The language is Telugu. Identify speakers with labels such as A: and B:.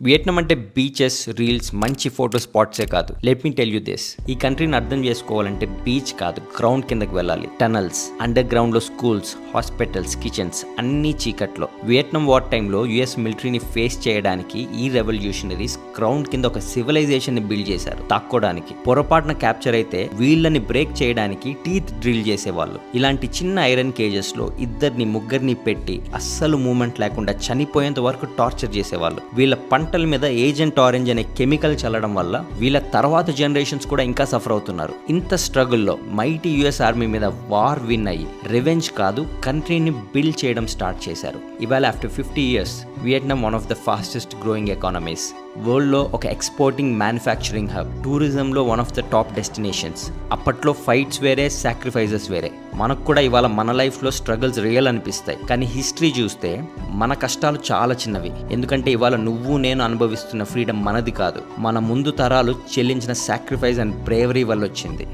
A: వియట్నాం అంటే బీచెస్, రీల్స్, మంచి ఫోటో స్పాట్సే కాదు. Let me tell you this, ఈ కంట్రీని అర్థం చేసుకోవాలంటే బీచ్ కాదు, గ్రౌండ్ కిందకి వెళ్ళాలి. టనల్స్, అండర్ గ్రౌండ్ లో స్కూల్స్, హాస్పిటల్స్, కిచెన్స్ అన్ని చీకట్లో. వియట్నాం వార్ టైంలో యుఎస్ మిలిటరీని ఫేస్ చేయడానికి ఈ రెవల్యూషనరీస్ గ్రౌండ్ కింద ఒక సివిలైజేషన్ ని బిల్డ్ చేశారు. తాక్కోడానికి పొరపాటున క్యాప్చర్ అయితే వీళ్ళని బ్రేక్ చేయడానికి టీత్ డ్రిల్ చేసేవాళ్ళు. ఇలాంటి చిన్న ఐరన్ కేజెస్ లో ఇద్దరిని ముగ్గురిని పెట్టి అస్సలు మూమెంట్ లేకుండా చనిపోయేంత వరకు టార్చర్ చేసేవాళ్ళు. వీళ్ళ పంటల మీద ఏజెంట్ ఆరెంజ్ అనే కెమికల్ చల్లడం వల్ల వీళ్ళ తర్వాత జనరేషన్స్ కూడా ఇంకా సఫర్ అవుతున్నారు. ఇంత స్ట్రగుల్లో మైటీ యుఎస్ ఆర్మీ మీద వార్ విన్ అయ్యి రివెంజ్ కాదు, కంట్రీని బిల్డ్ చేయడం స్టార్ట్ చేశారు. ఇవాళ after 50 years Vietnam one of the fastest growing economies, వరల్డ్లో ఒక ఎక్స్పోర్టింగ్ మ్యానుఫ్యాక్చరింగ్ హబ్, టూరిజంలో one of the top destinations. అప్పట్లో ఫైట్స్ వేరే, సాక్రిఫైజెస్ వేరే. మనకు కూడా ఇవాళ మన లైఫ్లో స్ట్రగుల్స్ రియల్ అనిపిస్తాయి, కానీ హిస్టరీ చూస్తే మన కష్టాలు చాలా చిన్నవి. ఎందుకంటే ఇవాళ నువ్వు నేను అనుభవిస్తున్న ఫ్రీడమ్ మనది కాదు, మన ముందు తరాలు చెల్లించిన సాక్రిఫైస్ అండ్ బ్రేవరీ వల్ల వచ్చింది.